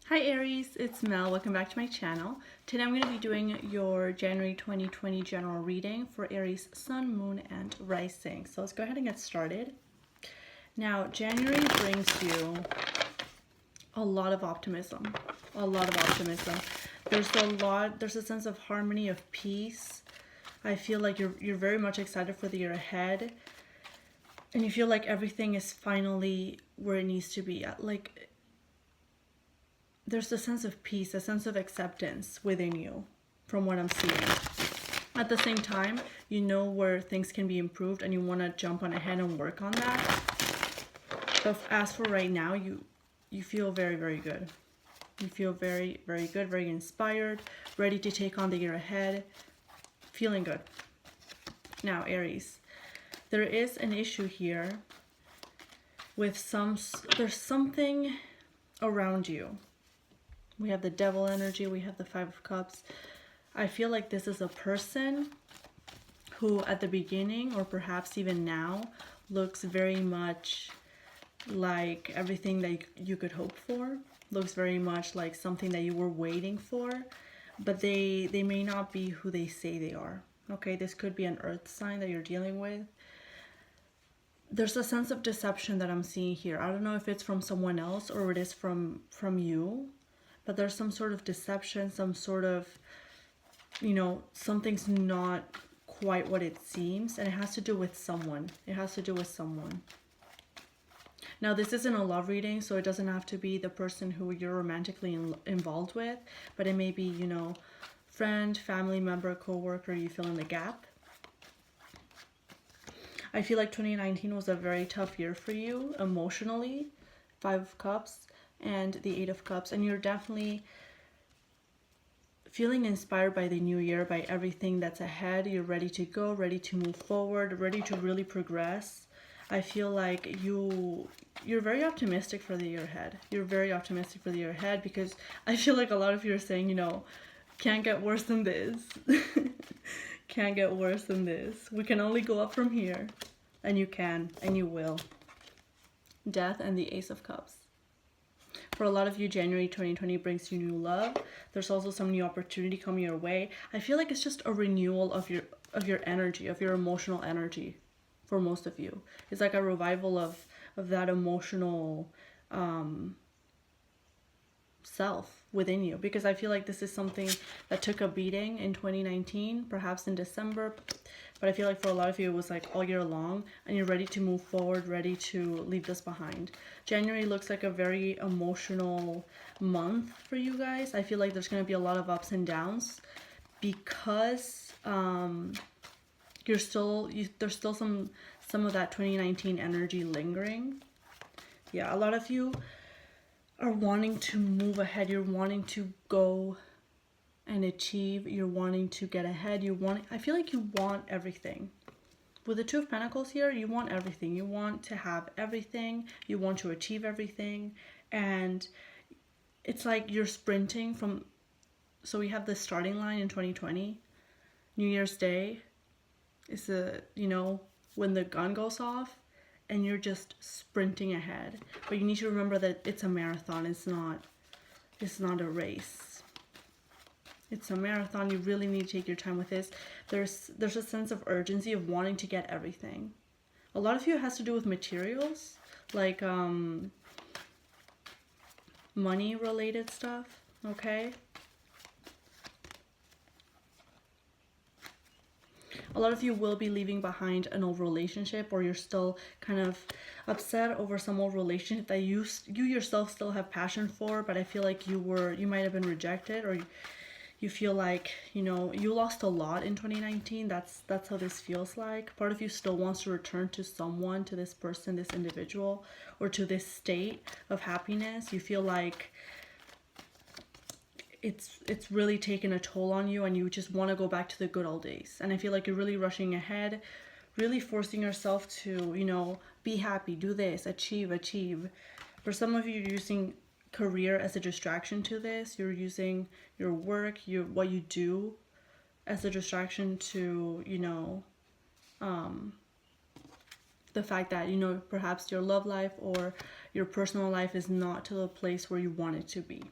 Hi Aries, it's Mel. Welcome back to my channel. Today I'm going to be doing your January 2020 general reading for Aries Sun, Moon, and Rising. So let's go ahead and get started. Now, January brings you a lot of optimism. A lot of optimism. There's a sense of harmony, of peace. I feel like you're very much excited for the year ahead. And you feel like everything is finally where it needs to be at. Like, there's a sense of peace, a sense of acceptance within you from what I'm seeing. At the same time, you know where things can be improved and you want to jump on ahead and work on that. But as for right now, you feel very, very good. You feel very, very good, very inspired, ready to take on the year ahead, feeling good. Now, Aries, there is an issue here with there's something around you. We have the Devil energy, we have the Five of Cups. I feel like this is a person who at the beginning, or perhaps even now, looks very much like everything that you could hope for. Looks very much like something that you were waiting for, but they may not be who they say they are. Okay, this could be an earth sign that you're dealing with. There's a sense of deception that I'm seeing here. I don't know if it's from someone else or it is from you. But there's some sort of deception, some sort of, something's not quite what it seems. And it has to do with someone. It has to do with someone. Now, this isn't a love reading, so it doesn't have to be the person who you're romantically involved with. But it may be, friend, family member, co-worker, you fill in the gap. I feel like 2019 was a very tough year for you emotionally. Five of Cups and the Eight of Cups, and you're definitely feeling inspired by the new year, by everything that's ahead. You're ready to go, ready to move forward, ready to really progress. I feel like you're very optimistic for the year ahead. You're very optimistic for the year ahead because I feel like a lot of you are saying, can't get worse than this. Can't get worse than this. We can only go up from here. And you can, and you will. Death and the Ace of Cups. For a lot of you, January 2020 brings you new love. There's also some new opportunity coming your way. I feel like it's just a renewal of your energy, of your emotional energy for most of you. It's like a revival of that emotional self within you. Because I feel like this is something that took a beating in 2019, perhaps in December. But I feel like for a lot of you, it was like all year long, and you're ready to move forward, ready to leave this behind. January looks like a very emotional month for you guys. I feel like there's going to be a lot of ups and downs because there's still some of that 2019 energy lingering. Yeah, a lot of you are wanting to move ahead. You're wanting to go and achieve. You're wanting to get ahead. I feel like you want everything. With the Two of Pentacles here, you want everything. You want to have everything. You want to achieve everything. And it's like you're sprinting from... So we have the starting line in 2020. New Year's Day is when the gun goes off and you're just sprinting ahead. But you need to remember that it's a marathon. It's not a race. It's a marathon. You really need to take your time with this. There's a sense of urgency of wanting to get everything. A lot of you has to do with materials, like money related stuff, okay? A lot of you will be leaving behind an old relationship, or you're still kind of upset over some old relationship that you yourself still have passion for, but I feel like you might have been rejected, or you feel like, you lost a lot in 2019. That's how this feels like. Part of you still wants to return to someone, to this person, this individual, or to this state of happiness. You feel like it's really taken a toll on you and you just want to go back to the good old days. And I feel like you're really rushing ahead, really forcing yourself to, be happy, do this, achieve. For some of you, you're using career as a distraction to this. You're using your work, what you do as a distraction to, the fact that, perhaps your love life or your personal life is not to the place where you want it to be.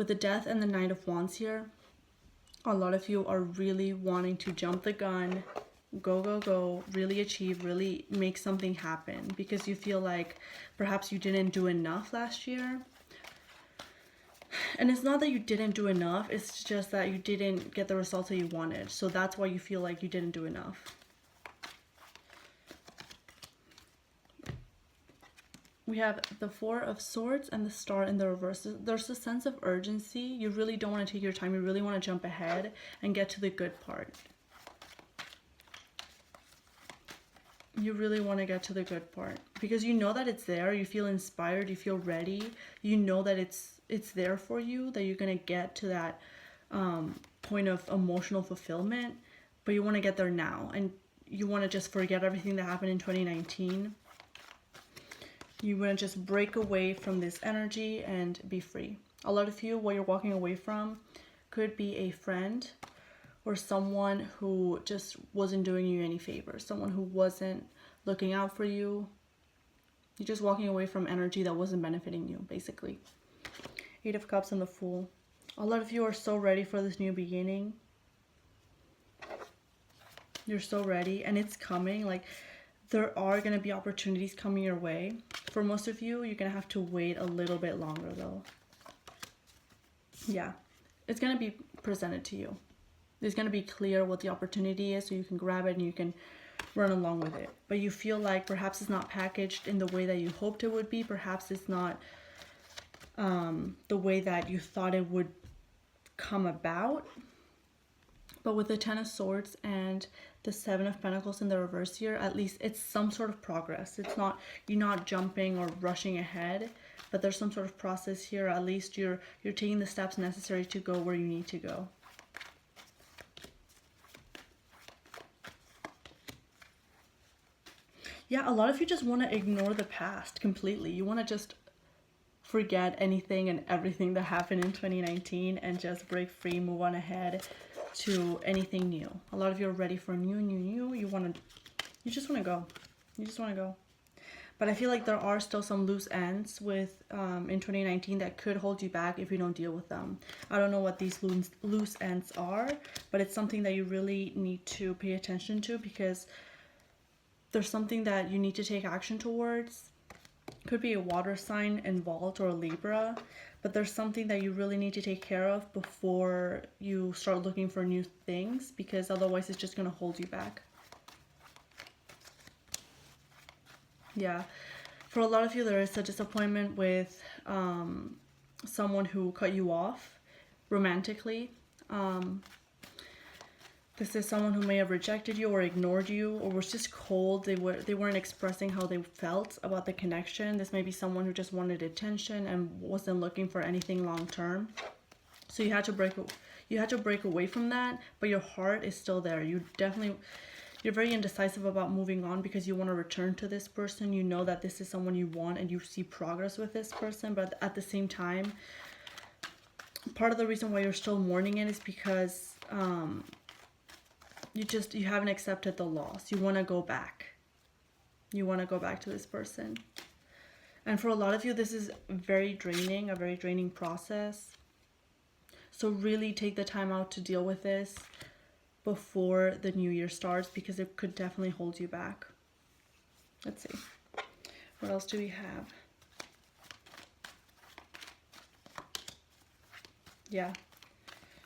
With the Death and the Knight of Wands here, a lot of you are really wanting to jump the gun, go, really achieve, really make something happen, because you feel like perhaps you didn't do enough last year. And it's not that you didn't do enough, it's just that you didn't get the results that you wanted. So that's why you feel like you didn't do enough. We have the Four of Swords and the Star in the reverse. There's a sense of urgency. You really don't want to take your time. You really want to jump ahead and get to the good part. You really want to get to the good part because you know that it's there. You feel inspired. You feel ready. You know that it's there for you, that you're going to get to that point of emotional fulfillment, but you want to get there now. And you want to just forget everything that happened in 2019. You want to just break away from this energy and be free. A lot of you, what you're walking away from could be a friend or someone who just wasn't doing you any favors, someone who wasn't looking out for you. You're just walking away from energy that wasn't benefiting you, basically. Eight of Cups and the Fool. A lot of you are so ready for this new beginning. You're so ready, and it's coming. Like, there are going to be opportunities coming your way. For most of you, you're going to have to wait a little bit longer, though. Yeah, it's going to be presented to you. It's going to be clear what the opportunity is, so you can grab it and you can run along with it. But you feel like perhaps it's not packaged in the way that you hoped it would be. Perhaps it's not the way that you thought it would come about. But with the Ten of Swords and the Seven of Pentacles in the reverse here, at least it's some sort of progress. It's not, you're not jumping or rushing ahead, but there's some sort of process here. At least you're taking the steps necessary to go where you need to go. Yeah, a lot of you just want to ignore the past completely. You want to just forget anything and everything that happened in 2019 and just break free, move on ahead to anything new. A lot of you are ready for new. You just want to go. You just want to go. But I feel like there are still some loose ends with in 2019 that could hold you back if you don't deal with them. I don't know what these loose ends are, but it's something that you really need to pay attention to, because there's something that you need to take action towards. Could be a water sign involved or a Libra, but there's something that you really need to take care of before you start looking for new things, because otherwise it's just going to hold you back. Yeah, for a lot of you there is a disappointment with someone who cut you off romantically. This is someone who may have rejected you or ignored you or was just cold. They weren't expressing how they felt about the connection. This may be someone who just wanted attention and wasn't looking for anything long term. So you had to break away from that, but your heart is still there. You're very indecisive about moving on because you want to return to this person. You know that this is someone you want and you see progress with this person, but at the same time, part of the reason why you're still mourning it is because you haven't accepted the loss. You want to go back. You want to go back to this person. And for a lot of you, this is very draining, a very draining process. So really take the time out to deal with this before the new year starts, because it could definitely hold you back. Let's see. What else do we have? Yeah.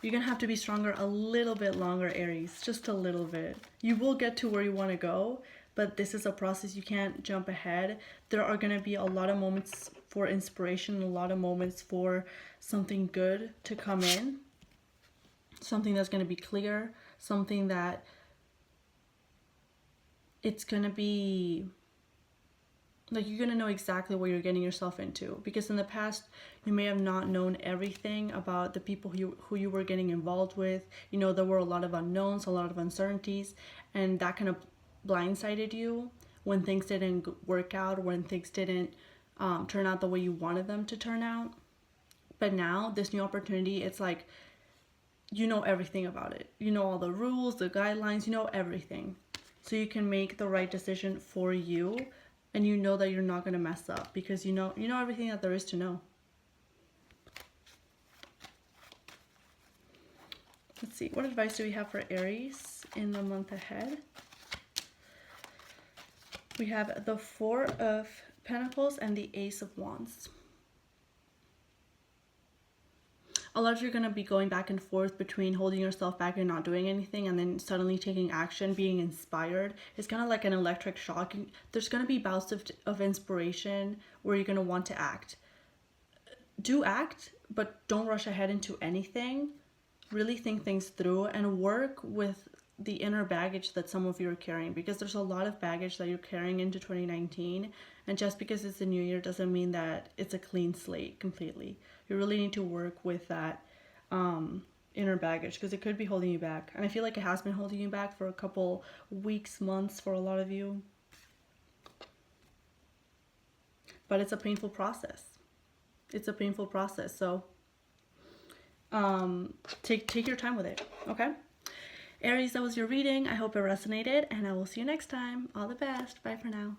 You're going to have to be stronger a little bit longer, Aries. Just a little bit. You will get to where you want to go, but this is a process. You can't jump ahead. There are going to be a lot of moments for inspiration, a lot of moments for something good to come in. Something that's going to be clear. Something that it's going to be... like, you're going to know exactly what you're getting yourself into. Because in the past, you may have not known everything about the people who you were getting involved with. You know, there were a lot of unknowns, a lot of uncertainties. And that kind of blindsided you when things didn't work out, when things didn't turn out the way you wanted them to turn out. But now, this new opportunity, it's like, you know everything about it. You know all the rules, the guidelines, you know everything. So you can make the right decision for you. And you know that you're not going to mess up because you know everything that there is to know. Let's see, what advice do we have for Aries in the month ahead? We have the Four of Pentacles and the Ace of Wands. A lot of you are going to be going back and forth between holding yourself back and not doing anything and then suddenly taking action, being inspired. It's kind of like an electric shock. There's going to be bouts of inspiration where you're going to want to act. Do act, but don't rush ahead into anything. Really think things through and work with the inner baggage that some of you are carrying, because there's a lot of baggage that you're carrying into 2019, and just because it's a new year doesn't mean that it's a clean slate completely. You really need to work with that inner baggage, because it could be holding you back, and I feel like it has been holding you back for a couple weeks, months for a lot of you, but it's a painful process. It's a painful process, so take your time with it, okay? Aries, that was your reading. I hope it resonated, and I will see you next time. All the best. Bye for now.